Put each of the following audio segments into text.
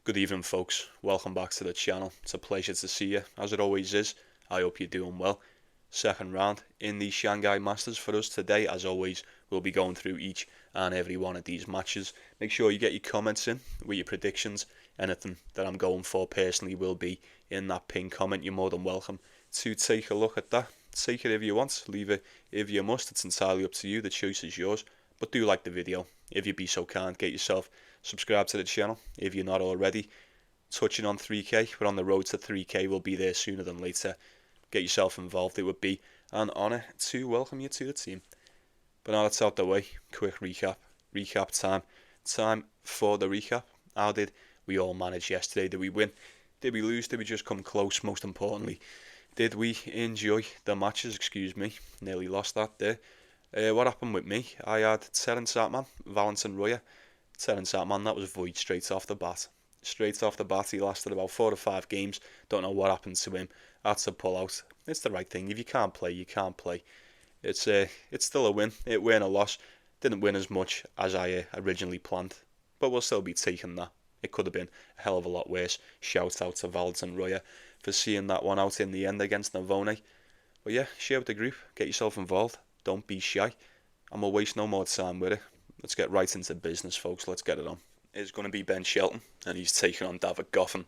Good evening, folks. Welcome back to the channel. It's a pleasure to see you, as it always is. I hope you're doing well. Second round in the Shanghai Masters for us today. As always, we'll be going through each and every one of these matches. Make sure you get your comments in with your predictions. Anything that I'm going for personally will be in that pinned comment. You're more than welcome to take a look at that. Take it if you want, leave it if you must. It's entirely up to you. The choice is yours. But do like the video. If you be so kind, get yourself subscribe to the channel if you're not already. Touching on 3k, we're on the road to 3k. We'll be there sooner than later. Get yourself involved. It would be an honour to welcome you to the team. But now that's out the way. Quick recap. Recap time. Time for the recap. How did we all manage yesterday? Did we win? Did we lose? Did we just come close? Most importantly, did we enjoy the matches? Excuse me. Nearly lost that there. What happened with me? I had Terence Satman, Valentin Royer. Terence Satman, that was void straight off the bat. Straight off the bat, he lasted about 4 to 5 games. Don't know what happened to him. That's a pull out. It's the right thing. If you can't play, you can't play. It's still a win. It weren't a loss. Didn't win as much as I originally planned. But we'll still be taking that. It could have been a hell of a lot worse. Shout out to Valentin Royer for seeing that one out in the end against Navone. But yeah, share with the group. Get yourself involved. Don't be shy. And we'll waste no more time with it. Let's get right into business, folks. Let's get it on. It's going to be Ben Shelton, and he's taking on David Goffin.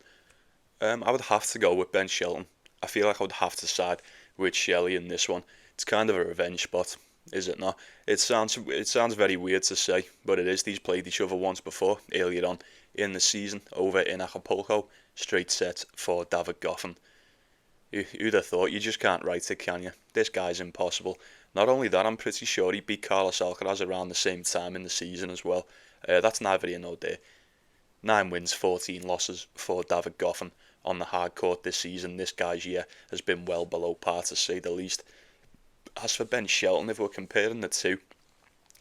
I would have to go with Ben Shelton. I feel like I would have to side with Shelley in this one. It's kind of a revenge spot, is it not? It sounds very weird to say, but it is. These played each other once before, earlier on in the season, over in Acapulco. Straight set for David Goffin. Who'd have thought? You just can't write it, can you? This guy's impossible. Not only that, I'm pretty sure he beat Carlos Alcaraz around the same time in the season as well. That's neither here nor there. 9 wins, 14 losses for David Goffin on the hard court this season. This guy's year has been well below par, to say the least. As for Ben Shelton, if we're comparing the two,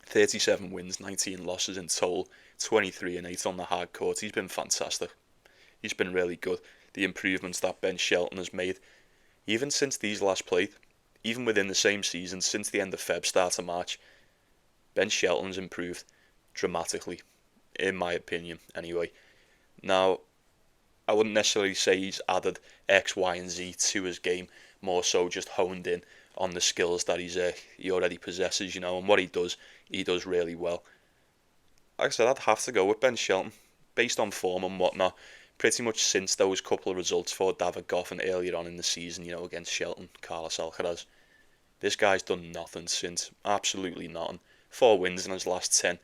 37 wins, 19 losses in total, 23 and 8 on the hard court. He's been fantastic. He's been really good. The improvements that Ben Shelton has made, even since these last played, even within the same season, since the end of Feb, start of March, Ben Shelton's improved dramatically, in my opinion, anyway. Now, I wouldn't necessarily say he's added X, Y, and Z to his game, more so just honed in on the skills that he already possesses, and what he does really well. Like I said, I'd have to go with Ben Shelton, based on form and whatnot. Pretty much since those couple of results for David Goffin earlier on in the season, against Shelton, Carlos Alcaraz. This guy's done nothing since, absolutely nothing. 4 wins in his last 10.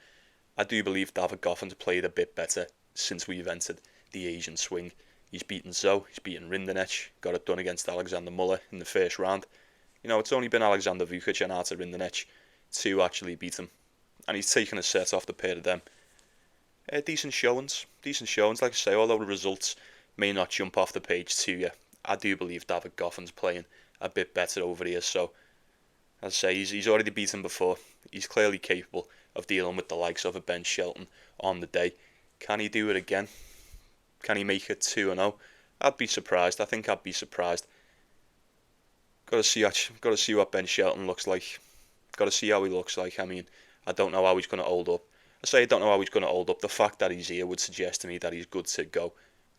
I do believe David Goffin's played a bit better since we've entered the Asian swing. He's beaten Zoe, he's beaten Rinderknech, got it done against Alexander Muller in the first round. It's only been Alexander Vukic and Artur Rinderknech to actually beat him. And he's taken a set off the pair of them. Decent showings. Like I say, although the results may not jump off the page to you, I do believe David Goffin's playing a bit better over here. So, as I say, he's already beaten before. He's clearly capable of dealing with the likes of a Ben Shelton on the day. Can he do it again? Can he make it 2-0? I'd be surprised. I think I'd be surprised. Got to see what Ben Shelton looks like. Got to see how he looks like. I mean, I don't know how he's going to hold up. I don't know how he's going to hold up. The fact that he's here would suggest to me that he's good to go.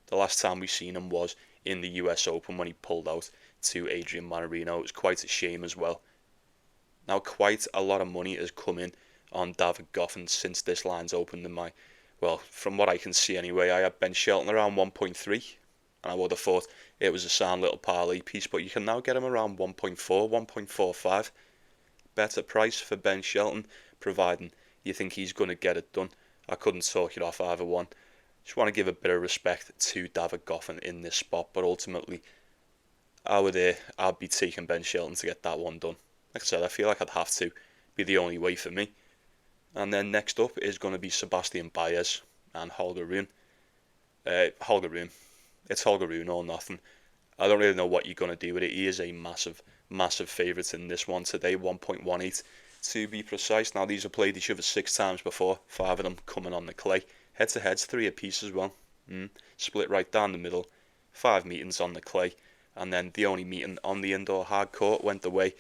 The last time we seen him was in the US Open when he pulled out to Adrian Mannarino. It was quite a shame as well. Now, quite a lot of money has come in on David Goffin since this line's opened from what I can see anyway. I had Ben Shelton around 1.3, and I would have thought it was a sound little parlay piece, but you can now get him around 1.4, 1.45. Better price for Ben Shelton, providing you think he's going to get it done. I couldn't talk it off either one. Just want to give a bit of respect to David Goffin in this spot, but ultimately, I'd be taking Ben Shelton to get that one done. Like I said, I feel like I'd have to. Be the only way for me. And then next up is going to be Sebastian Baez and Holger Rune. Holger Rune. It's Holger Rune or nothing. I don't really know what you're going to do with it. He is a massive, massive favourite in this one today, 1.18 to be precise. Now, these have played each other 6 times before, 5 of them coming on the clay. Head-to-heads, 3 apiece as well. Split right down the middle, 5 meetings on the clay. And then the only meeting on the indoor hard court went the way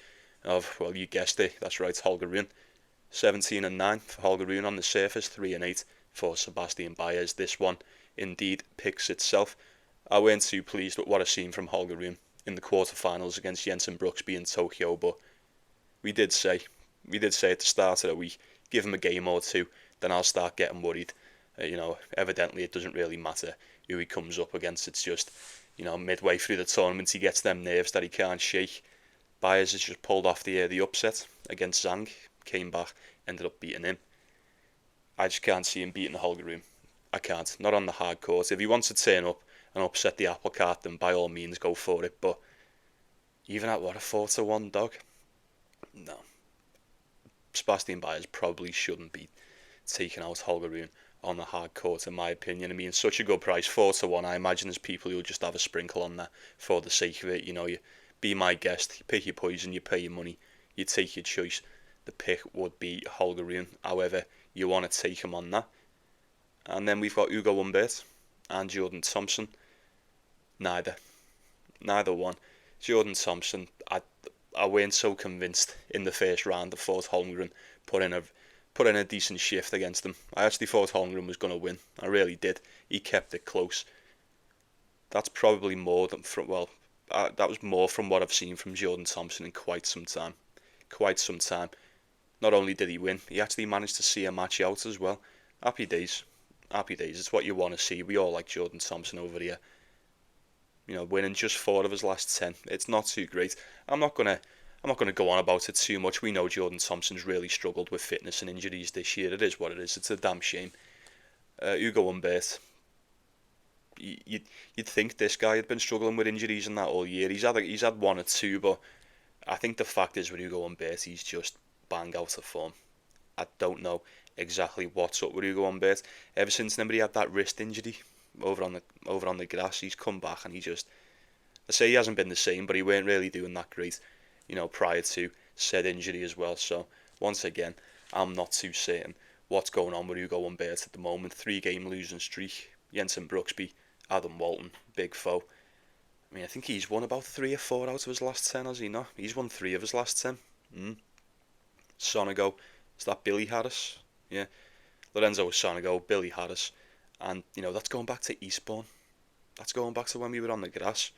of, well, you guessed it, that's right, Holger Rune. 17 and 9 for Holger Rune on the surface, 3 and 8 for Sebastian Baez. This one indeed picks itself. I weren't too pleased with what I seen from Holger Rune in the quarterfinals against Jensen Brooksby in Tokyo, but we did say at the start of the week, give him a game or two, then I'll start getting worried. Evidently it doesn't really matter who he comes up against. It's just, midway through the tournament he gets them nerves that he can't shake. Baez has just pulled off the upset against Zhang, came back, ended up beating him. I just can't see him beating Holger Rune. I can't. Not on the hard court. If he wants to turn up and upset the apple cart, then by all means go for it. But even at a 4-1 dog, no. Sebastian Baez probably shouldn't be taking out Holger Rune on the hard court, in my opinion. I mean, such a good price, 4-1. I imagine there's people who will just have a sprinkle on that for the sake of it. You be my guest, you pick your poison, you pay your money, you take your choice. The pick would be Holger Rune. However, you want to take him on that. And then we've got Ugo Humbert and Jordan Thompson. Neither one. Jordan Thompson, I weren't so convinced in the first round. I thought Holmgren put in a decent shift against him. I actually thought Holmgren was going to win. I really did. He kept it close. That's probably more than that was more from what I've seen from Jordan Thompson in quite some time. Not only did he win, he actually managed to see a match out as well. Happy days. It's what you want to see. We all like Jordan Thompson over here. Winning just 4 of his last 10. It's not too great. I'm not gonna go on about it too much. We know Jordan Thompson's really struggled with fitness and injuries this year. It is what it is. It's a damn shame. Ugo Humbert. You'd think this guy had been struggling with injuries and that all year. He's had 1 or 2, but I think the fact is with Ugo Humbert, he's just bang out of form. I don't know exactly what's up with Ugo Humbert. Ever since he had that wrist injury over on the grass, he's come back and I say he hasn't been the same, but he weren't really doing that great, prior to said injury as well. So once again, I'm not too certain what's going on with Ugo Humbert at the moment. 3-game losing streak. Jensen Brooksby, Adam Walton, big foe. I mean, I think he's won about 3 or 4 out of his last 10, has he not? He's won 3 of his last 10. Sonego, is that Billy Harris? Yeah. Lorenzo Sonego, Billy Harris. And, that's going back to Eastbourne. That's going back to when we were on the grass.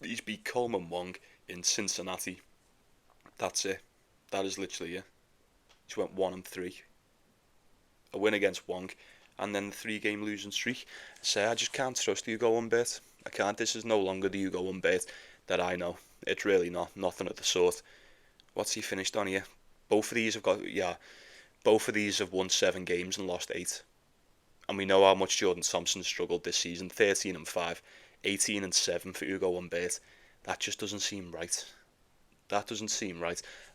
He's beat Coleman Wong in Cincinnati. That's it. That is literally it. He's went 1-3. A win against Wong. And then the 3-game losing streak. I just can't trust Ugo Humbert. I can't. This is no longer the Ugo Humbert that I know. It's really not. Nothing of the sort. What's he finished on here? Both of these have won 7 games and lost 8. And we know how much Jordan Thompson struggled this season. 13-5, 18-7 for Ugo Humbert. That just doesn't seem right.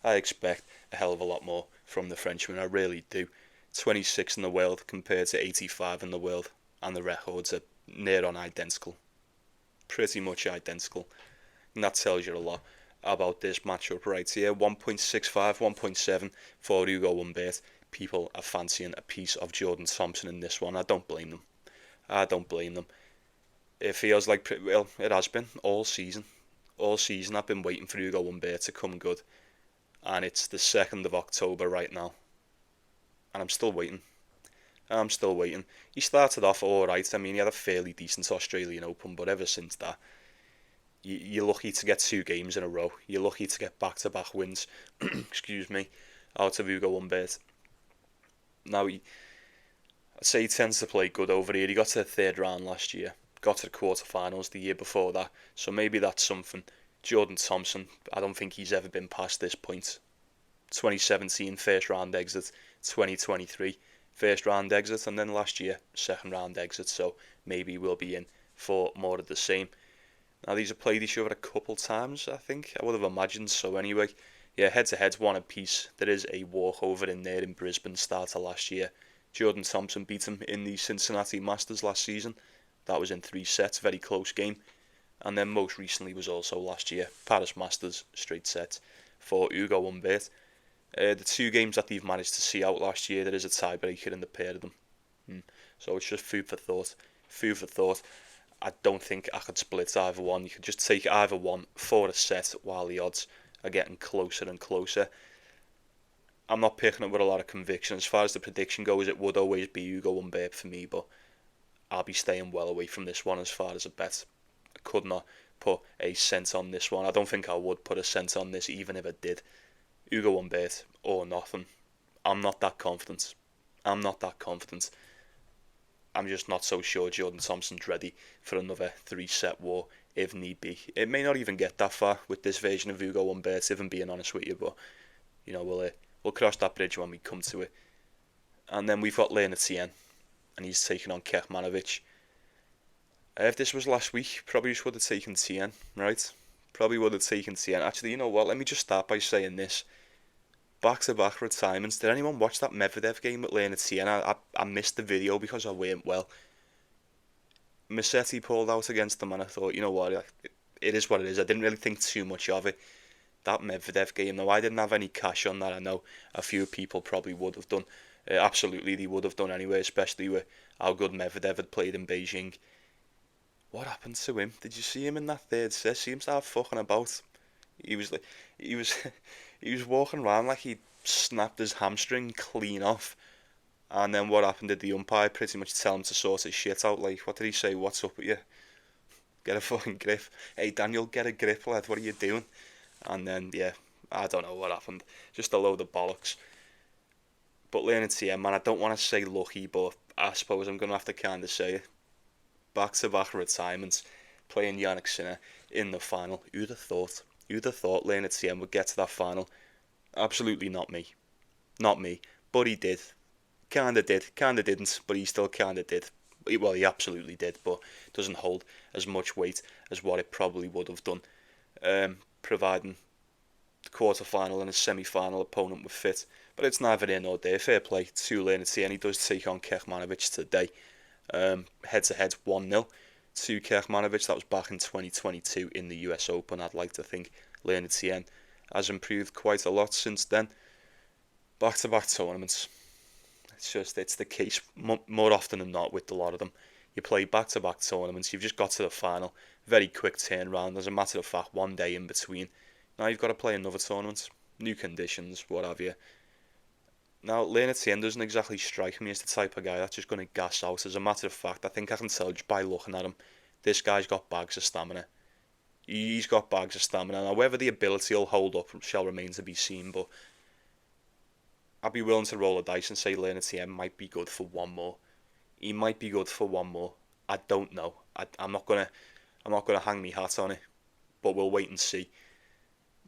I expect a hell of a lot more from the Frenchman. I really do. 26 in the world compared to 85 in the world. And the records are near on identical. Pretty much identical. And that tells you a lot about this matchup right here. 1.65, 1.7 for Ugo Humbert. People are fancying a piece of Jordan Thompson in this one. I don't blame them. It feels like, it has been all season. All season I've been waiting for Ugo Humbert to come good. And it's the 2nd of October right now. And I'm still waiting. He started off alright. I mean, he had a fairly decent Australian Open, but ever since that, you're lucky to get 2 games in a row. You're lucky to get back-to-back wins, excuse me, out of Ugo Humbert. Now, I'd say he tends to play good over here. He got to the 3rd round last year. Got to the quarterfinals the year before that. So maybe that's something. Jordan Thompson, I don't think he's ever been past this point. 2017, 1st round exit. 2023, 1st round exit. And then last year, 2nd round exit. So maybe we'll be in for more of the same. Now, these have played each other a couple times, I think. I would have imagined so anyway. Yeah, head-to-head's 1 apiece. There is a walkover in there in Brisbane, start of last year. Jordan Thompson beat him in the Cincinnati Masters last season. That was in 3 sets, very close game. And then most recently was also last year, Paris Masters, straight set for Ugo Humbert. The 2 games that they've managed to see out last year, there is a tiebreaker in the pair of them. So it's just food for thought. I don't think I could split either one. You could just take either one for a set while the odds are getting closer and closer. I'm not picking it with a lot of conviction. As far as the prediction goes, it would always be Ugo Humbert for me, but I'll be staying well away from this one as far as a bet. I could not put a cent on this one. I don't think I would put a cent on this even if I did. Hugo Humbert or nothing. I'm not that confident. I'm just not so sure Jordan Thompson's ready for another 3-set war if need be. It may not even get that far with this version of Hugo Humbert, if I'm being honest with you, but we'll cross that bridge when we come to it. And then we've got Tien, and he's taking on Kecmanovic. If this was last week, probably just would have taken Tien, right? Probably would have taken Tien. Actually, you know what? Let me just start by saying this. Back-to-back retirements. Did anyone watch that Medvedev game with Tien? I missed the video because I weren't well. Musetti pulled out against them, and I thought, you know what? It is what it is. I didn't really think too much of it. That Medvedev game, though, I didn't have any cash on that. I know a few people probably would have done. Absolutely, they would have done anyway, especially with how good Medvedev had played in Beijing. What happened to him? Did you see him in that third set? See him start fucking about. He was walking around like he snapped his hamstring clean off. And then what happened? Did the umpire pretty much tell him to sort his shit out? Like, what did he say? What's up with you? Get a fucking grip. Hey, Daniel, get a grip, lad. What are you doing? And then, yeah, I don't know what happened. Just a load of bollocks. But Tien, man, I don't want to say lucky, but I suppose I'm going to have to kind of say it. Back-to-back retirements, playing Jannik Sinner in the final. Who'd have thought? Tien would get to that final? Absolutely not me. Not me. But he did. Kinda didn't, but he still kinda did. Well, he absolutely did, but it doesn't hold as much weight as what it probably would have done. Providing the quarter-final and a semi-final opponent were fit. But it's neither here nor there. Fair play to Tien. He does take on Kecmanovic today. Head-to-head 1-0 to Kecmanovic. That was back in 2022 in the US Open. I'd like to think Tien has improved quite a lot since then. Back-to-back tournaments. It's the case more often than not with a lot of them. You play back-to-back tournaments. You've just got to the final. Very quick turnaround. As a matter of fact, 1 day in between. Now you've got to play another tournament. New conditions, what have you. Now, Tien doesn't exactly strike me as the type of guy that's just going to gas out. As a matter of fact, I think I can tell just by looking at him, this guy's got bags of stamina. He's got bags of stamina. Now, whether the ability will hold up shall remain to be seen, but I'd be willing to roll a dice and say Tien might be good for one more. He might be good for one more. I don't know. I'm not gonna hang me hat on it, but we'll wait and see.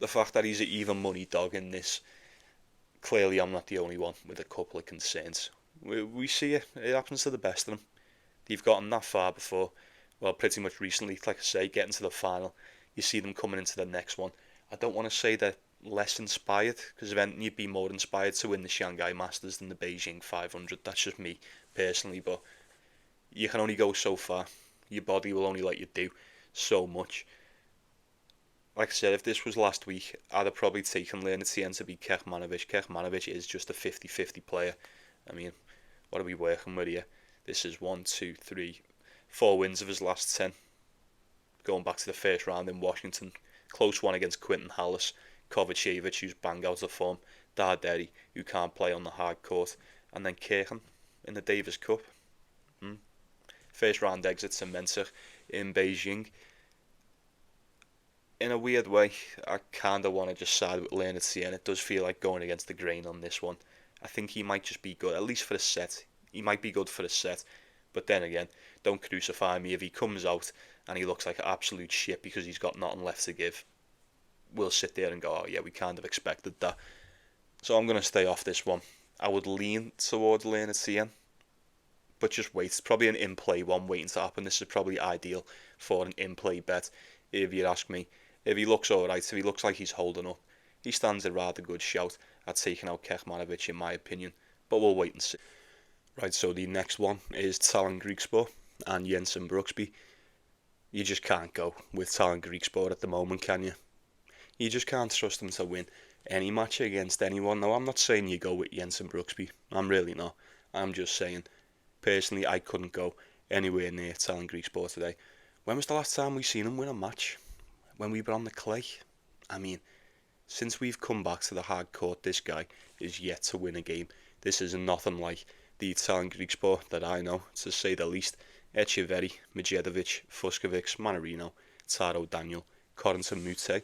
The fact that he's an even money dog in this, clearly I'm not the only one with a couple of concerns. We see it. It happens to the best of them. They've gotten that far before. Well, pretty much recently, like I say, getting to the final. You see them coming into the next one. I don't want to say they're less inspired, because then you'd be more inspired to win the Shanghai Masters than the Beijing 500. That's just me personally, but you can only go so far. Your body will only let you do so much. Like I said, if this was last week, I'd have probably taken Tien to beat Kecmanovic. Kecmanovic is just a 50-50 player. I mean, what are we working with here? This is 1, 2, 3, 4 wins of his last 10. Going back to the first round in Washington. Close one against Quinton Hallis. Kovacevic, who's bang out of form. Darderi, who can't play on the hard court. And then Kirchen in the Davis Cup. First round exit to Mensah in Beijing. In a weird way, I kind of want to just side with Tien. It does feel like going against the grain on this one. I think he might just be good, at least for a set. He might be good for a set. But then again, don't crucify me if he comes out and he looks like absolute shit because he's got nothing left to give. We'll sit there and go, oh yeah, we kind of expected that. So I'm going to stay off this one. I would lean towards Tien, but just wait. It's probably an in-play one waiting to happen. This is probably ideal for an in-play bet, if you ask me. If he looks alright, if he looks like he's holding up, he stands a rather good shout at taking out Kecmanovic in my opinion, but we'll wait and see. Right, so the next one is Tallon Griekspoor and Jensen Brooksby. You just can't go with Tallon Griekspoor at the moment, can you? You just can't trust him to win any match against anyone. Now, I'm not saying you go with Jensen Brooksby. I'm really not. I'm just saying, personally, I couldn't go anywhere near Tallon Griekspoor today. When was the last time we seen him win a match? When we were on the clay? I mean, since we've come back to the hard court, this guy is yet to win a game. This is nothing like the Tallon Griekspoor that I know, to say the least. Etcheverry, Medjedovic, Fuskovic, Mannarino, Taro Daniel, Corentin Mute.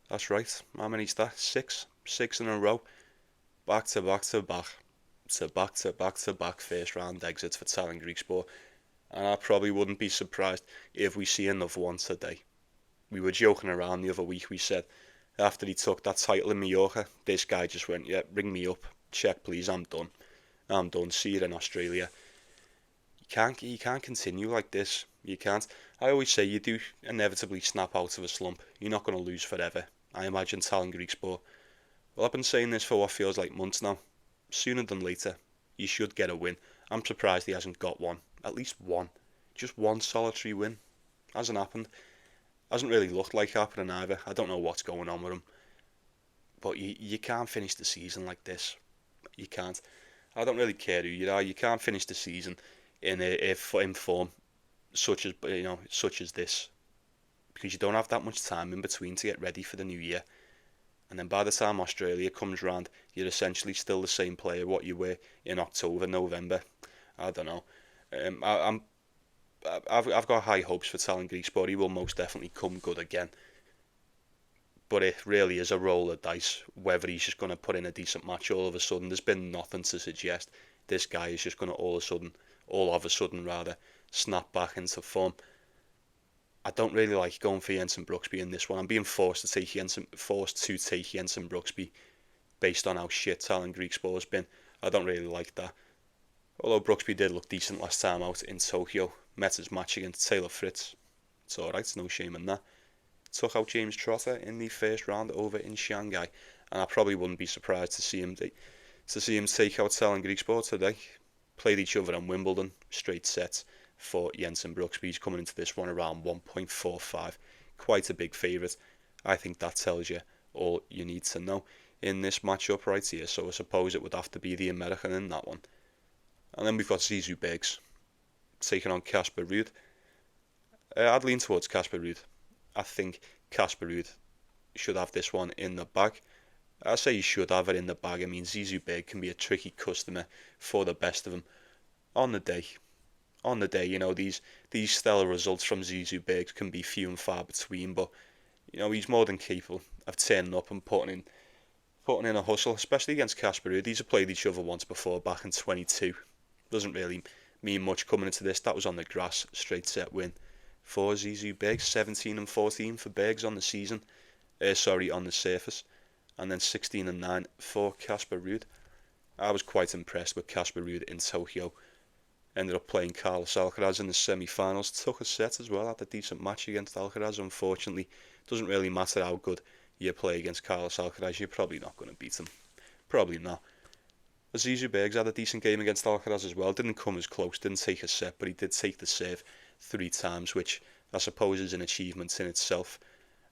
That's right. How many's that? Six in a row. Back to back first round exits for Tallinn Griekspoor. And I probably wouldn't be surprised if we see another one today. We were joking around the other week. We said after he took that title in Mallorca, this guy just went, yeah, ring me up, check please, I'm done. See you in Australia. You can't continue like this. You can't. I always say you do inevitably snap out of a slump. You're not going to lose forever. I imagine Tallinn Griekspoor. Well, I've been saying this for what feels like months now. Sooner than later, you should get a win. I'm surprised he hasn't got one. At least one. Just one solitary win. Hasn't happened. Hasn't really looked like happening either. I don't know what's going on with him. But you can't finish the season like this. You can't. I don't really care who you are. You can't finish the season in form such as this, because you don't have that much time in between to get ready for the new year. And then by the time Australia comes round, you're essentially still the same player what you were in October, November. I don't know. I've got high hopes for Tallinn Griekspoor. He will most definitely come good again. But it really is a roll of dice whether he's just going to put in a decent match all of a sudden. There's been nothing to suggest this guy is just going to all of a sudden snap back into form. I don't really like going for Jensen Brooksby in this one. I'm being forced to take Jensen Brooksby based on how shit Tallinn Griekspoor has been. I don't really like that. Although Brooksby did look decent last time out in Tokyo, met his match against Taylor Fritz. It's alright, no shame in that. Took out James Trotter in the first round over in Shanghai, and I probably wouldn't be surprised to see him take out Tallinn Griekspoor today. Played each other in Wimbledon, straight sets for Jensen Brooksby. He's coming into this one around 1.45. Quite a big favourite. I think that tells you all you need to know in this matchup right here. So I suppose it would have to be the American in that one. And then we've got Zizou Bergs taking on Casper Ruud. I'd lean towards Casper Ruud. I think Casper Ruud should have this one in the bag. I say he should have it in the bag. I mean, Zizou Bergs can be a tricky customer for the best of them on the day. These stellar results from Zizou Bergs can be few and far between, but he's more than capable of turning up and putting in a hustle, especially against Casper Ruud. These have played each other once before, back in 22. Doesn't really mean much coming into this. That was on the grass, straight set win for Zizou Bergs. 17-14 for Bergs on the season. On the surface, and then 16-9 for Casper Ruud. I was quite impressed with Casper Ruud in Tokyo. Ended up playing Carlos Alcaraz in the semi-finals. Took a set as well, had a decent match against Alcaraz. Unfortunately, doesn't really matter how good you play against Carlos Alcaraz, you're probably not going to beat him. Probably not. Zizou Bergs had a decent game against Alcaraz as well. Didn't come as close, didn't take a set, but he did take the serve 3 times, which I suppose is an achievement in itself.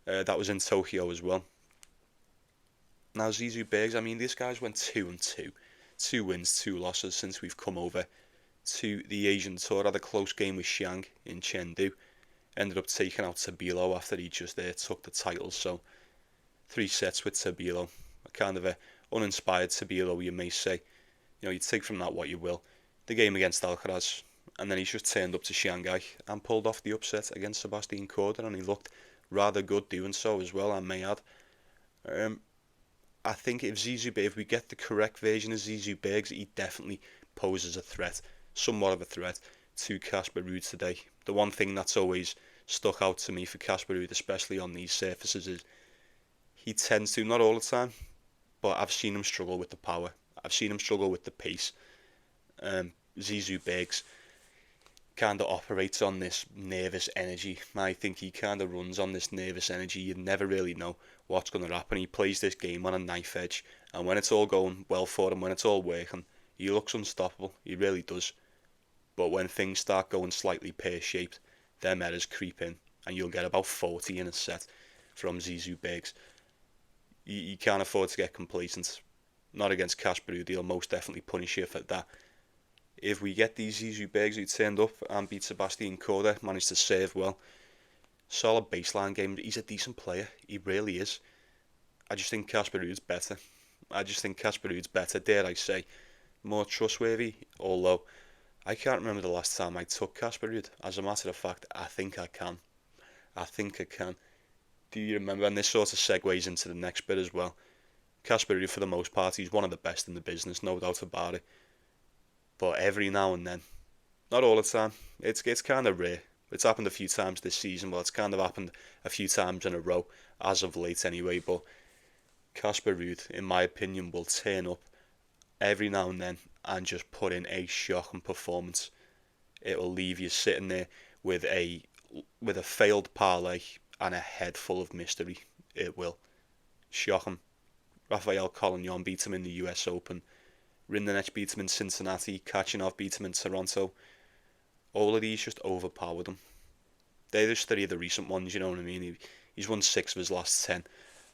That was in Tokyo as well. Now Zizou Bergs, I mean, this guy's went 2-2. 2 wins, 2 losses since we've come over to the Asian Tour. Had a close game with Xiang in Chengdu. Ended up taking out Tabilo after he just took the title. So 3 sets with Tabilo. Kind of a uninspired Tabilo, you may say. You take from that what you will. The game against Alcaraz, and then he's just turned up to Shanghai and pulled off the upset against Sebastian Korda, and he looked rather good doing so as well, I may add. I think if we get the correct version of Zizou Bergs, he definitely poses a threat, somewhat of a threat, to Casper Ruud today. The one thing that's always stuck out to me for Casper Ruud, especially on these surfaces, is he tends to, not all the time, but I've seen him struggle with the power. I've seen him struggle with the pace. Zizou Bergs kind of operates on this nervous energy. I think he kind of runs on this nervous energy. You never really know what's going to happen. He plays this game on a knife edge, and when it's all going well for him, when it's all working, he looks unstoppable. He really does. But when things start going slightly pear-shaped, them errors creep in, and you'll get about 40 in a set from Zizou Bergs. You can't afford to get complacent. Not against Casper Ruud. He'll most definitely punish you for that. If we get these Zizou Bergs who turned up and beat Sebastian Korda, managed to serve well, solid baseline game. He's a decent player. He really is. I just think Casper Ruud's better. Dare I say. More trustworthy, although I can't remember the last time I took Casper Ruud. As a matter of fact, I think I can. I think I can. Do you remember? And this sort of segues into the next bit as well. Casper Ruud, for the most part, he's one of the best in the business, no doubt about it. But every now and then, not all the time, it's kind of rare. It's happened a few times this season. Well, it's kind of happened a few times in a row, as of late anyway. But Casper Ruud, in my opinion, will turn up every now and then and just put in a shocking performance. It will leave you sitting there with a failed parlay and a head full of mystery. It will. Shocking. Rafael Collignon beat him in the US Open. Rinderknech beat him in Cincinnati. Kecmanovic beat him in Toronto. All of these just overpowered him. They're just three of the recent ones, you know what I mean? He's won 6 of his last 10.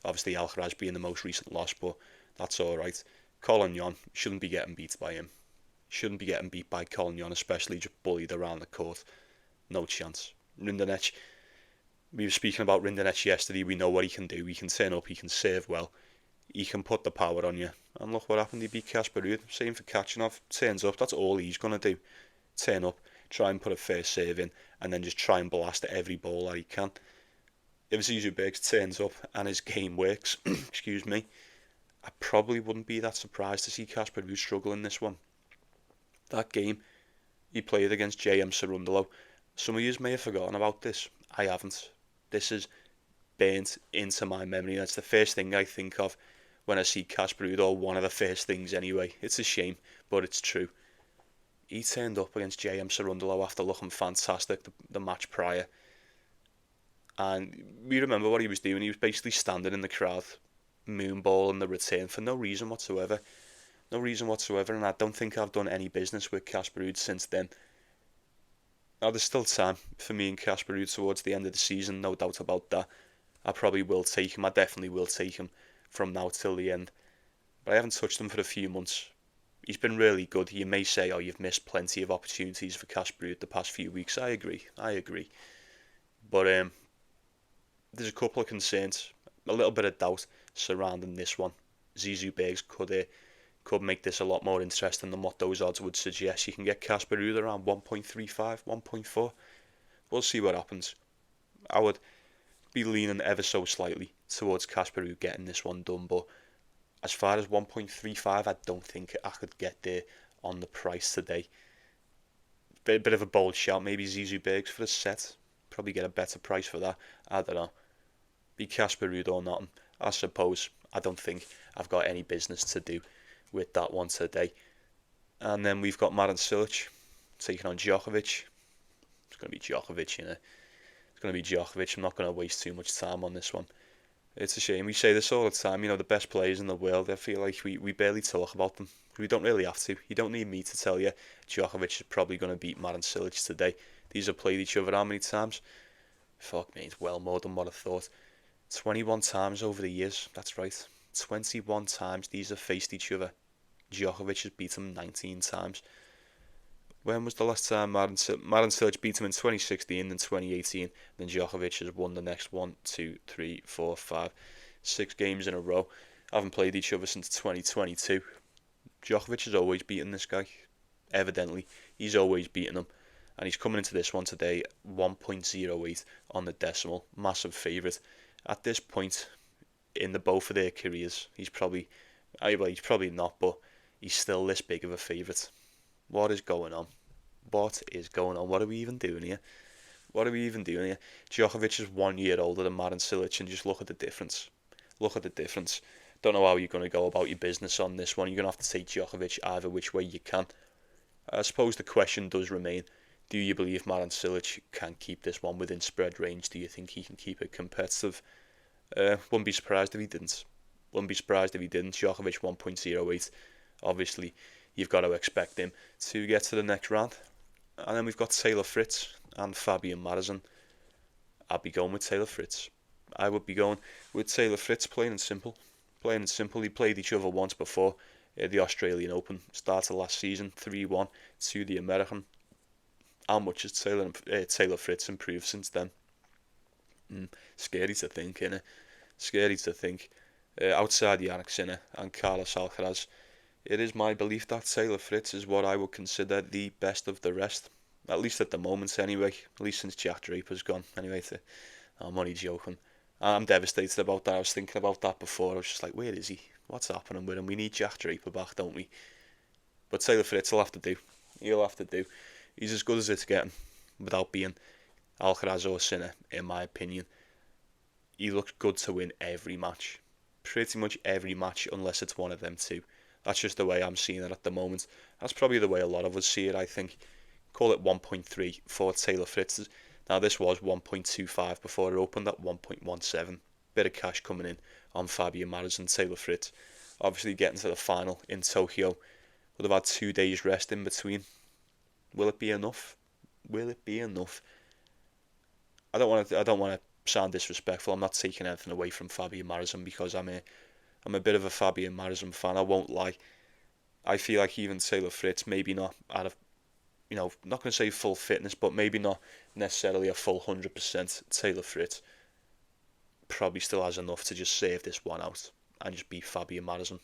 Obviously, Alcaraz being the most recent loss, but that's alright. Collignon shouldn't be getting beat by him. Shouldn't be getting beat by Collignon, especially just bullied around the court. No chance. Rinderknech, we were speaking about Rinderknech yesterday. We know what he can do. He can turn up, he can serve well. He can put the power on you. And look what happened, he beat Casper Ruud. Same for Kecmanovic. Turns up, that's all he's going to do. Turn up, try and put a first serve in, and then just try and blast every ball that he can. If Zizou Bergs turns up and his game works, excuse me, I probably wouldn't be that surprised to see Casper Ruud struggle in this one. That game he played against JM Cerundolo, some of you may have forgotten about this. I haven't. This is burnt into my memory. That's the first thing I think of when I see Casper Ruud, or one of the first things anyway. It's a shame, but it's true. He turned up against JM Cerundolo after looking fantastic the match prior. And we remember what he was doing. He was basically standing in the crowd, moonballing the return for no reason whatsoever. No reason whatsoever, and I don't think I've done any business with Casper Ruud since then. Now, there's still time for me and Casper Ruud towards the end of the season, no doubt about that. I probably will take him. I definitely will take him from now till the end. But I haven't touched him for a few months. He's been really good. You may say, oh, you've missed plenty of opportunities for Casper Ruud the past few weeks. I agree. But there's a couple of concerns, a little bit of doubt surrounding this one. Zizou Bergs could make this a lot more interesting than what those odds would suggest. You can get Casper Ruud around 1.35, 1.4. We'll see what happens. I would be leaning ever so slightly towards Casper Ruud getting this one done, but as far as 1.35, I don't think I could get there on the price today. Bit of a bold shout, maybe Zizou Bergs for a set. Probably get a better price for that. I don't know. Be Casper Ruud or not, I suppose. I don't think I've got any business to do with that one today. And then we've got Marin Cilic taking on Djokovic. It's going to be Djokovic, you know. It's going to be Djokovic. I'm not going to waste too much time on this one. It's a shame. We say this all the time, you know, the best players in the world. I feel like we barely talk about them. We don't really have to. You don't need me to tell you Djokovic is probably going to beat Marin Cilic today. These have played each other how many times? Fuck me, it's well more than what I thought. 21 times over the years, that's right. 21 times these have faced each other. Djokovic has beat him 19 times. When was the last time Marin Cilic beat him? In 2016 and 2018. Then Djokovic has won the next 1, 2, 3, 4, 5, 6 games in a row. Haven't played each other since 2022. Djokovic has always beaten this guy. Evidently, he's always beaten him. And he's coming into this one today 1.08 on the decimal. Massive favourite. At this point in the both of their careers, he's probably not, but he's still this big of a favourite. What is going on? What is going on? What are we even doing here? Djokovic is 1 year older than Marin Cilic, and just look at the difference. Don't know how you're going to go about your business on this one. You're going to have to take Djokovic either which way you can. I suppose the question does remain, do you believe Marin Cilic can keep this one within spread range? Do you think he can keep it competitive? Wouldn't be surprised if he didn't. Djokovic 1.08. Obviously, you've got to expect him to get to the next round. And then we've got Taylor Fritz and Fabian Marozsan. I'd be going with Taylor Fritz. I would be going with Taylor Fritz, plain and simple. He played each other once before. The Australian Open started last season, 3-1 to the American. How much has Taylor Fritz improved since then? Scary to think, innit? Outside Jannik Sinner and Carlos Alcaraz, it is my belief that Taylor Fritz is what I would consider the best of the rest. At least at the moment, anyway. At least since Jack Draper's gone. Anyway, I'm only joking. I'm devastated about that. I was thinking about that before. I was just like, where is he? What's happening with him? We need Jack Draper back, don't we? But Taylor Fritz will have to do. He'll have to do. He's as good as it's getting without being Alcaraz or Sinner, in my opinion. He looks good to win every match. Pretty much every match, unless it's one of them two. That's just the way I'm seeing it at the moment. That's probably the way a lot of us see it, I think. Call it 1.3 for Taylor Fritz. Now, this was 1.25 before it opened at 1.17. Bit of cash coming in on Fabio Mares and Taylor Fritz. Obviously, getting to the final in Tokyo. Would have had 2 days rest in between. Will it be enough? Will it be enough? I don't want to sound disrespectful. I'm not taking anything away from Fabio Marozsan because I'm a bit of a Fabio Marozsan fan. I won't lie. I feel like even Taylor Fritz, maybe not out of, not going to say full fitness, but maybe not necessarily a full 100% Taylor Fritz, probably still has enough to just save this one out and just beat Fabio Marozsan.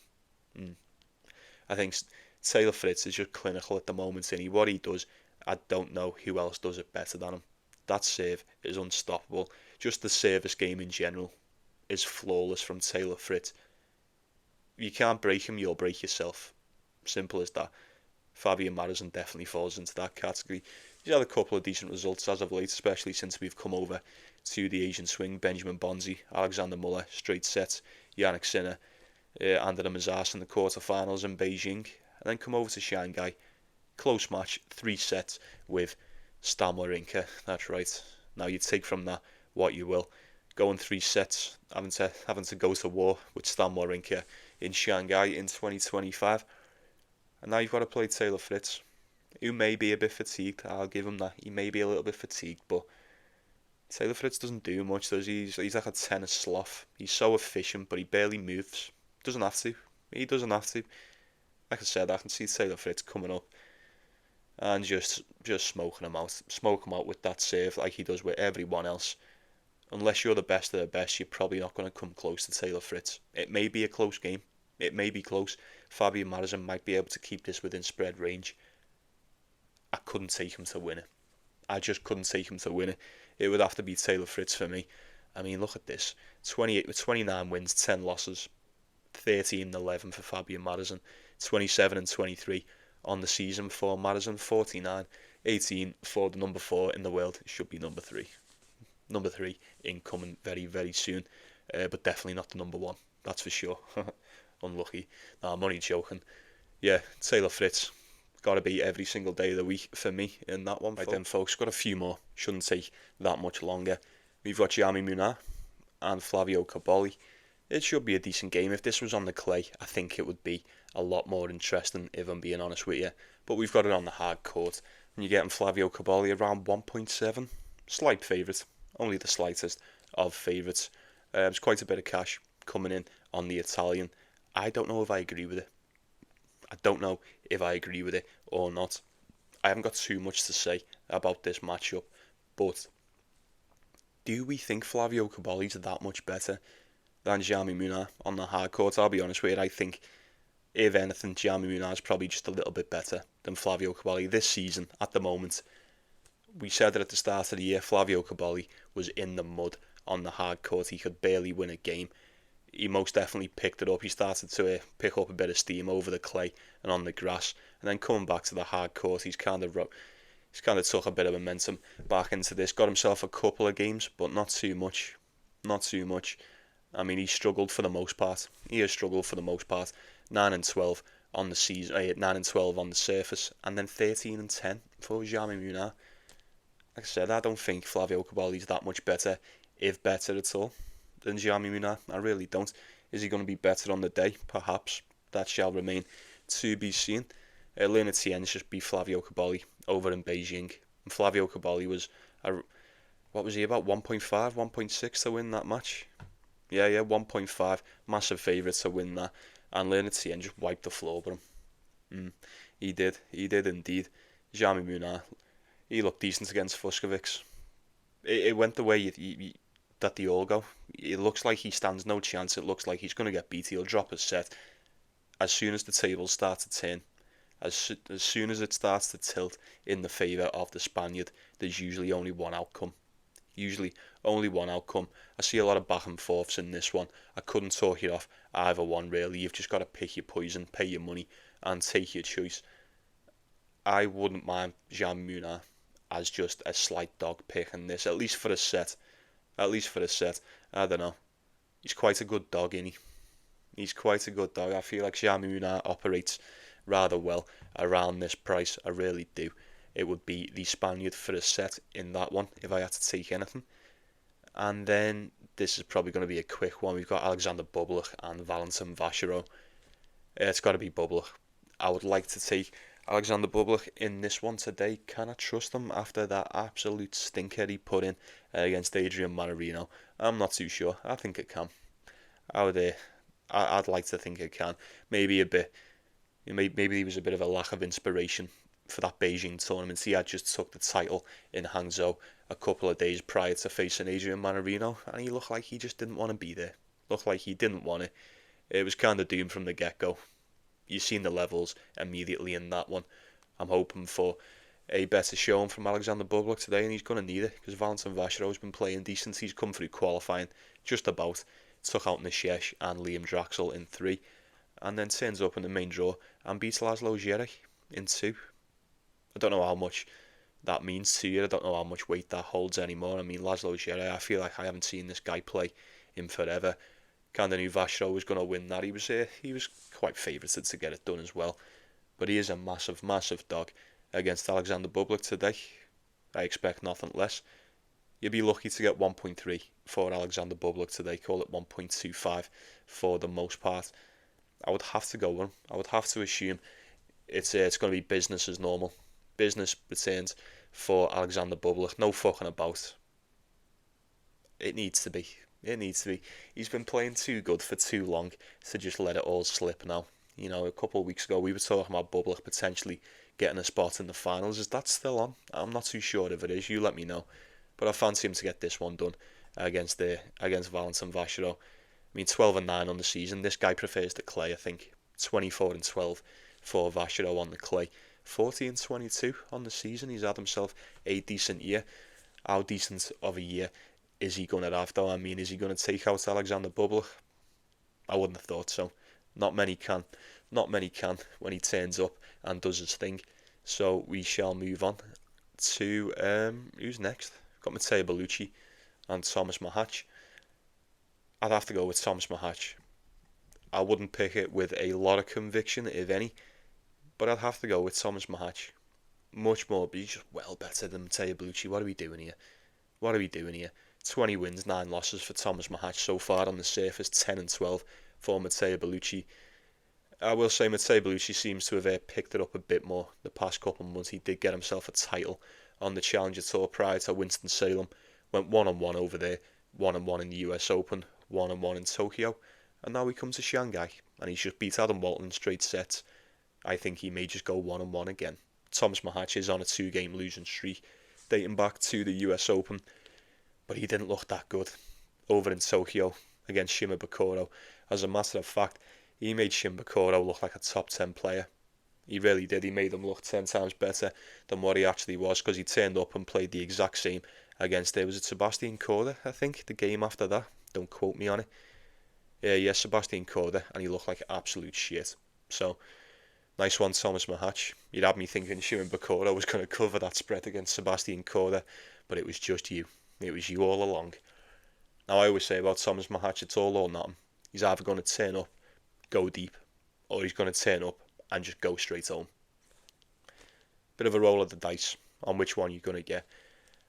I think Taylor Fritz is just clinical at the moment, and what he does, I don't know who else does it better than him. That serve is unstoppable. Just the service game in general is flawless from Taylor Fritz. If you can't break him, you'll break yourself. Simple as that. Fabio Marozsan definitely falls into that category. He's had a couple of decent results as of late, especially since we've come over to the Asian swing. Benjamin Bonzi, Alexander Muller, straight sets, Yannick Sinner, Ander Mazars in the quarterfinals in Beijing, and then come over to Shanghai. Close match, 3 sets with Stan Wawrinka. That's right. Now you take from that what you will. Going 3 sets, having to go to war with Stan Wawrinka in Shanghai in 2025. And now you've got to play Taylor Fritz, who may be a bit fatigued. I'll give him that. He may be a little bit fatigued, but Taylor Fritz doesn't do much, does he? He's like a tennis sloth. He's so efficient, but he barely moves. Doesn't have to. He doesn't have to. Like I said, I can see Taylor Fritz coming up and just smoking him out with that serve like he does with everyone else. Unless you're the best of the best, you're probably not going to come close to Taylor Fritz. It may be a close game. It may be close. Fabio Marozsan might be able to keep this within spread range. I couldn't take him to win it. I just couldn't take him to win it. It would have to be Taylor Fritz for me. I mean, look at this. 28 with 29 wins, 10 losses. 13-11 for Fabio Marozsan. 27-23 on the season for Marozsan. 49-18 for the number 4 in the world. It should be number 3. Number 3 incoming very, very soon. But definitely not the number 1. That's for sure. Unlucky. No, I'm only joking. Yeah, Taylor Fritz. Got to be every single day of the week for me in that one. Right then, folks. Got a few more. Shouldn't take that much longer. We've got Jaume Munar and Flavio Cobolli. It should be a decent game. If this was on the clay, I think it would be a lot more interesting, if I'm being honest with you. But we've got it on the hard court. And you're getting Flavio Cobolli around 1.7. Slight favourite. Only the slightest of favourites. There's quite a bit of cash coming in on the Italian. I don't know if I agree with it. I don't know if I agree with it or not. I haven't got too much to say about this matchup. But do we think Flavio Cobolli's that much better than Jaume Munar on the hard court? I'll be honest with you. I think, if anything, Jaume Munar is probably just a little bit better than Flavio Cobolli this season at the moment. We said that at the start of the year, Flavio Cobolli was in the mud on the hard court. He could barely win a game. He most definitely picked it up. He started to pick up a bit of steam over the clay and on the grass. And then coming back to the hard court, he's kind of took a bit of momentum back into this. Got himself a couple of games, but not too much. Not too much. I mean, he struggled for the most part. He has struggled for the most part. 9-12 on the season, 9-12 on the surface, and then 13-10 for Jaume Munar. Like I said, I don't think Flavio Cobolli's that much better, if better at all, than Jaume Munar. I really don't. Is he going to be better on the day? Perhaps. That shall remain to be seen. Tien just beat Flavio Cobolli over in Beijing. And Flavio Cobolli was, what was he, about 1.5, 1.6 to win that match? Yeah, 1.5. Massive favourite to win that. And Tien just wiped the floor with him. He did indeed. Jaume Munar, he looked decent against Fucsovics. It went the way that they all go. It looks like he stands no chance. It looks like he's going to get beat. He'll drop a set. as soon as the tables start to turn, as soon as it starts to tilt in the favour of the Spaniard, there's usually only one outcome. Usually only one outcome. I see a lot of back and forths in this one. I couldn't talk you off either one really. You've just got to pick your poison, pay your money, and take your choice. I wouldn't mind Jan Munar as just a slight dog pick in this, at least for a set. At least for a set. I don't know. He's quite a good dog, isn't he? He's quite a good dog. I feel like Jan Munar operates rather well around this price. I really do. It would be the Spaniard for a set in that one if I had to take anything. And then this is probably going to be a quick one. We've got Alexander Bublik and Valentin Vacherot. It's got to be Bublik. I would like to take Alexander Bublik in this one today. Can I trust him after that absolute stinker he put in against Adrian Mannarino? I'm not too sure. I think it can. I'd like to think it can. Maybe a bit. Maybe he was a bit of a lack of inspiration for that Beijing tournament. He had just took the title in Hangzhou a couple of days prior to facing Adrian Mannarino, and he looked like he just didn't want to be there. Looked like he didn't want it. It was kind of doomed from the get-go. You've seen the levels immediately in that one. I'm hoping for a better showing from Alexander Bublik today, and he's going to need it because Valentin Vacherot's been playing decent. He's come through qualifying just about. Took out Nishesh and Liam Draxel in 3, and then turns up in the main draw and beats Laszlo Djere in 2. I don't know how much that means to you. I don't know how much weight that holds anymore. I mean, Laszlo Djere, I feel like I haven't seen this guy play in forever. Kind of knew Vacherot was going to win that. He was quite favoured to get it done as well. But he is a massive, massive dog against Alexander Bublik today. I expect nothing less. You'd be lucky to get 1.3 for Alexander Bublik today. Call it 1.25 for the most part. I would have to go with him. I would have to assume it's going to be business as normal. Business returns for Alexander Bublik. No fucking about. It needs to be. It needs to be. He's been playing too good for too long to just let it all slip now. You know, a couple of weeks ago we were talking about Bublik potentially getting a spot in the finals. Is that still on? I'm not too sure if it is. You let me know. But I fancy him to get this one done against Valentin Vacherot. I mean, 12-9 on the season. This guy prefers the clay, I think. 24-12 for Vacherot on the clay. 40-22 on the season. He's had himself a decent year. How decent of a year is he going to have, though? I mean, is he going to take out Alexander Bublik? I wouldn't have thought so. Not many can. Not many can when he turns up and does his thing. So we shall move on to who's next? Got Matteo Bellucci and Thomas Machac. I'd have to go with Thomas Machac. I wouldn't pick it with a lot of conviction, if any, but I'd have to go with Thomas Machac. Much more, but he's just well better than Matteo Bellucci. What are we doing here? What are we doing here? 20 wins, 9 losses for Thomas Machac so far on the surface, 10-12 for Matteo Bellucci. I will say Matteo Bellucci seems to have picked it up a bit more the past couple of months. He did get himself a title on the Challenger Tour prior to Winston-Salem. Went 1-1 over there, 1-1 in the US Open, 1-1 in Tokyo, and now we come to Shanghai, and he's just beat Adam Walton in straight sets. I think he may just go 1-1 again. Thomas Machac is on a 2-game losing streak, dating back to the US Open, but he didn't look that good over in Tokyo against Shima Bakoro. As a matter of fact, he made Shima Bakoro look like a top 10 player. He really did. He made him look 10 times better than what he actually was, because he turned up and played the exact same against, was it Sebastian Korda, I think, the game after that? Don't quote me on it. Yeah, Sebastian Korda, and he looked like absolute shit. So, nice one, Thomas Machac. You'd have me thinking Shimon Bakoro was going to cover that spread against Sebastian Korda, but it was just you. It was you all along. Now, I always say about Thomas Machac, it's all or nothing. He's either going to turn up, go deep, or he's going to turn up and just go straight home. Bit of a roll of the dice on which one you're going to get.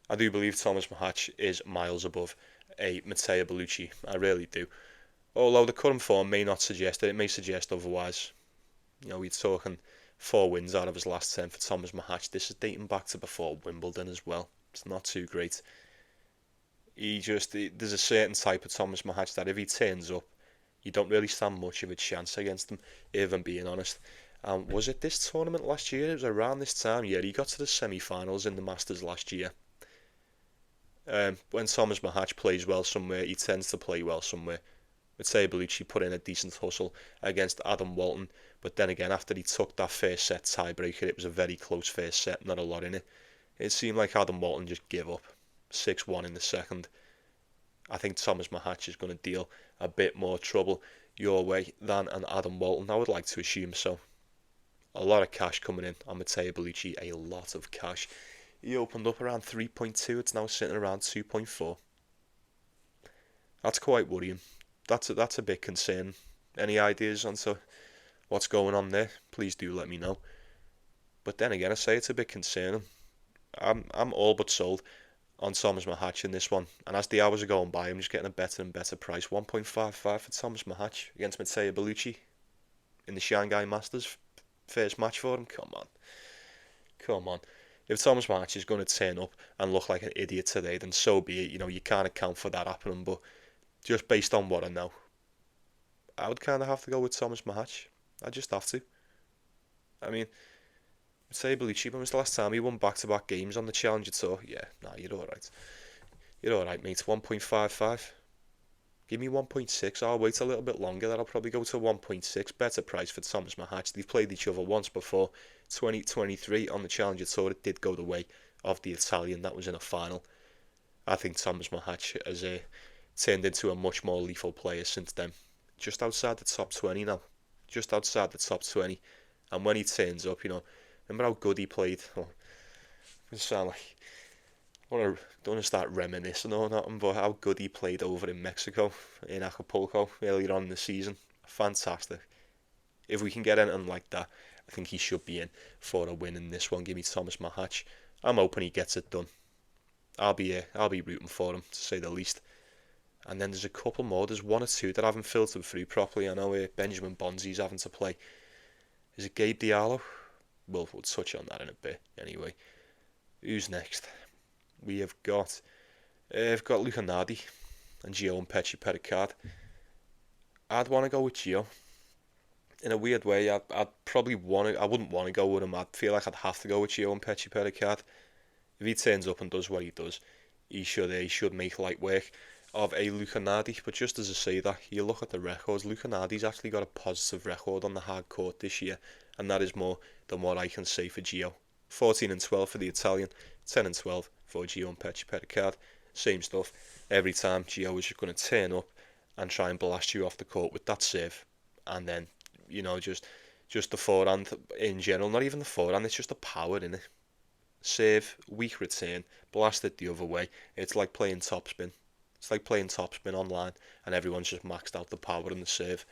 I do believe Thomas Machac is miles above a Matteo Bellucci. I really do. Although the current form may not suggest it, it may suggest otherwise. You know, we're talking 4 wins out of his last 10 for Thomas Machac. This is dating back to before Wimbledon as well. It's not too great. There's a certain type of Thomas Machac that if he turns up, you don't really stand much of a chance against him, if I'm being honest. Was it this tournament last year? It was around this time. Yeah, he got to the semi-finals in the Masters last year. When Thomas Machac plays well somewhere, he tends to play well somewhere. Matteo Bellucci put in a decent hustle against Adam Walton, but then again, after he took that first set tiebreaker, it was a very close first set, not a lot in it. It seemed like Adam Walton just gave up. 6-1 in the second. I think Thomas Machac is going to deal a bit more trouble your way than an Adam Walton. I would like to assume so. A lot of cash coming in on Matteo Bellucci, a lot of cash. He opened up around 3.2, it's now sitting around 2.4. That's quite worrying. That's a bit concerning. Any ideas on what's going on there? Please do let me know. But then again, I say it's a bit concerning. I'm all but sold on Thomas Machac in this one, and as the hours are going by, I'm just getting a better and better price. 1.55 for Thomas Machac against Matteo Bellucci in the Shanghai Masters. First match for him. Come on. If Thomas Machac is going to turn up and look like an idiot today, then so be it. You can't account for that happening, but just based on what I know, I would kind of have to go with Thomas Machac. I just have to. I mean, say Bellucci, when was the last time he won back-to-back games on the Challenger Tour? Yeah, nah, you're alright. You're alright, mate. 1.55. Give me 1.6. I'll wait a little bit longer. That'll probably go to 1.6. Better price for Thomas Machac. They've played each other once before. 2023 on the Challenger Tour. It did go the way of the Italian. That was in a final. I think Thomas Machac has turned into a much more lethal player since then. Just outside the top 20 now. Just outside the top 20. And when he turns up, remember how good he played? It sound like I don't want to start reminiscing or nothing, but how good he played over in Mexico, in Acapulco, earlier on in the season. Fantastic. If we can get anything like that, I think he should be in for a win in this one. Give me Thomas Machac. I'm hoping he gets it done. I'll be rooting for him, to say the least. And then there's a couple more. There's one or two that I haven't filtered through properly. I know Benjamin Bonzi's having to play. Is it Gabe Diallo? We'll touch on that in a bit. Anyway, who's next? We have got Luca Nardi and Mpetshi Perricard. I'd want to go with Gio. In a weird way, I wouldn't want to go with him. I'd feel like I'd have to go with Mpetshi Perricard. If he turns up and does what he does, he should make light work of a Luca Nardi. But just as I say that, you look at the records, Luca Nardi's actually got a positive record on the hard court this year, and that is more than what I can say for Gio. 14-12 for the Italian, 10-12 for Mpetshi Perricard. Same stuff. Every time Gio is just going to turn up and try and blast you off the court with that serve, and then just the forehand in general. Not even the forehand, it's just the power in it. Serve, weak return, blast it the other way. It's like playing topspin. It's like playing topspin online, and everyone's just maxed out the power in the serve.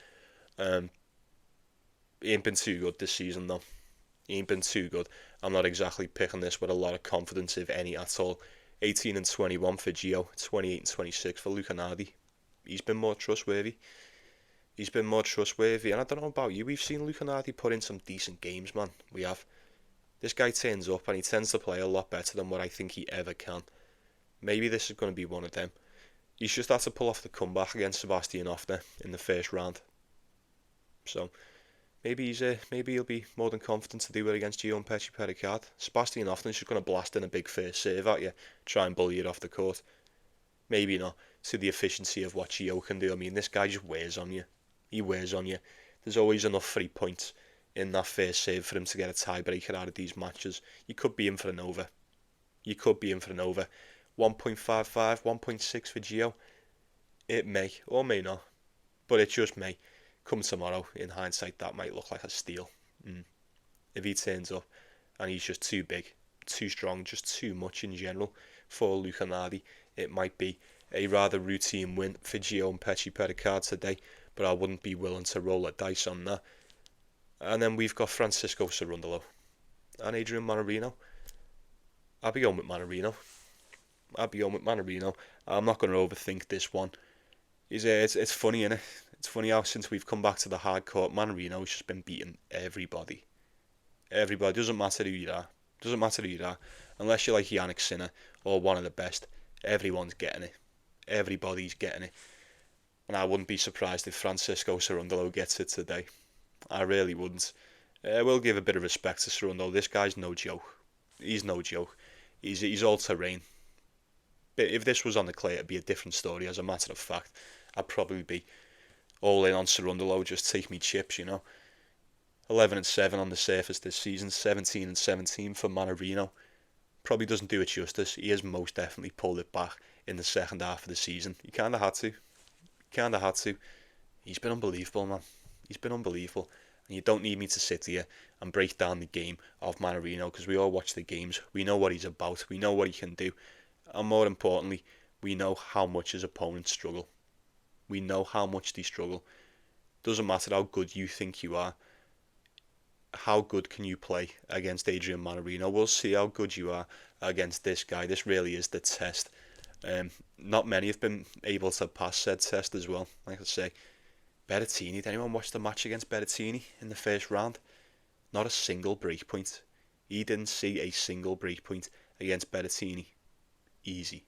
He ain't been too good this season though. He ain't been too good. I'm not exactly picking this with a lot of confidence, if any at all. 18-21 for Gio, 28-26 for Luca Nardi. He's been more trustworthy. And I don't know about you, we've seen Luca Nardi put in some decent games, man. We have. This guy turns up and he tends to play a lot better than what I think he ever can. Maybe this is going to be one of them. He's just had to pull off the comeback against Sebastian Ofner in the first round. So maybe he'll be more than confident to do it against Mpetshi Perricard. Sebastian Ofner's just going to blast in a big first serve at you, try and bully it off the court. Maybe not to the efficiency of what Gio can do. I mean, this guy just wears on you. He wears on you. There's always enough 3 points in that first serve for him to get a tiebreaker out of these matches. You could be in for an over. 1.55, 1.6 for Gio. It may or may not, but it just may. Come tomorrow, in hindsight, that might look like a steal. If he turns up and he's just too big, too strong, just too much in general for Luca Nardi, it might be a rather routine win for Mpetshi Perricard today, but I wouldn't be willing to roll a dice on that. And then we've got Francisco Cerundolo and Adrian Mannarino. I'll be going with Mannarino. I'm not going to overthink this one. It's funny, innit? It's funny how since we've come back to the hard court, Mannarino's just been beating everybody. Everybody. Doesn't matter who you are. Unless you're like Yannick Sinner or one of the best, everyone's getting it. Everybody's getting it. And I wouldn't be surprised if Francisco Cerundolo gets it today. I really wouldn't. We'll give a bit of respect to Cerundolo. This guy's no joke. He's no joke. He's all terrain. But if this was on the clay, it'd be a different story. As a matter of fact, I'd probably be all in on Cerundolo, just take me chips, 11-7 on the surface this season, 17-17 for Mannarino. Probably doesn't do it justice. He has most definitely pulled it back in the second half of the season. He kind of had to. He's been unbelievable, man. He's been unbelievable. And you don't need me to sit here and break down the game of Mannarino, because we all watch the games. We know what he's about. We know what he can do. And more importantly, we know how much his opponents struggle. We know how much they struggle. Doesn't matter how good you think you are. How good can you play against Adrian Mannarino? We'll see how good you are against this guy. This really is the test. Not many have been able to pass said test as well. Like I say, Berrettini. Did anyone watch the match against Berrettini in the first round? Not a single break point. He didn't see a single break point against Berrettini. Easy.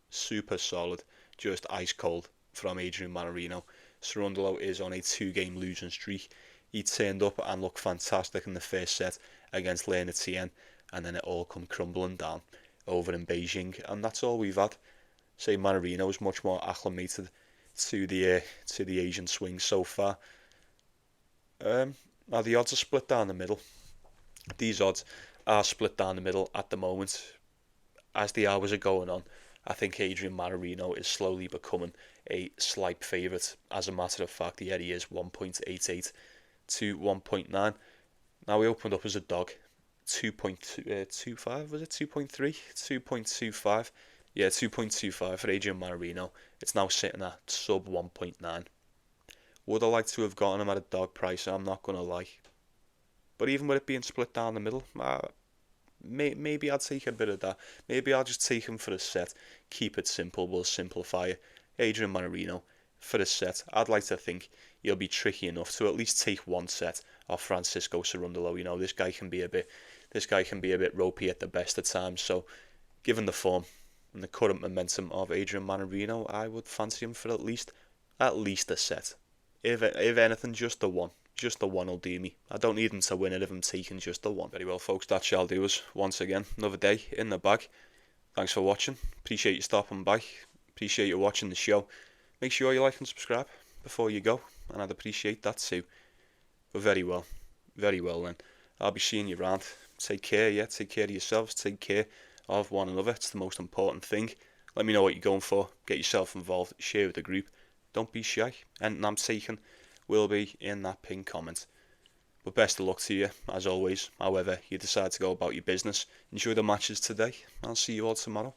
Super solid. Just ice cold from Adrian Mannarino. Cerundolo is on a 2-game losing streak. He turned up and looked fantastic in the first set against Tien, and then it all come crumbling down over in Beijing, and that's all we've had. Say Mannarino is much more acclimated to the Asian swing so far. Now the odds are split down the middle. These odds are split down the middle at the moment. As the hours are going on, I think Adrian Mannarino is slowly becoming a slight favourite. As a matter of fact, he is 1.88 to 1.9. Now we opened up as a dog, 2.25, was it 2.3? 2.25. Yeah, 2.25 for Adrian Mannarino. It's now sitting at sub 1.9. Would I like to have gotten him at a dog price? I'm not going to lie. But even with it being split down the middle, maybe I'll take a bit of that. Maybe I'll just take him for a set. Keep it simple, we'll simplify it. Adrian Mannarino for a set. I'd like to think he'll be tricky enough to at least take one set off Francisco Cerundolo. This guy can be a bit ropey at the best of times. So, given the form and the current momentum of Adrian Mannarino, I would fancy him for at least a set. If anything, just the one. Just the one will do me. I don't need him to win it if I'm taking just the one. Very well, folks, that shall do us. Once again, another day in the bag. Thanks for watching. Appreciate you stopping by. Appreciate you watching the show. Make sure you like and subscribe before you go, and I'd appreciate that too. But very well then. I'll be seeing you around. Take care, yeah. Take care of yourselves. Take care of one another. It's the most important thing. Let me know what you're going for. Get yourself involved. Share with the group. Don't be shy. Anything I'm taking will be in that pinned comment. But best of luck to you, as always, however you decide to go about your business. Enjoy the matches today. I'll see you all tomorrow.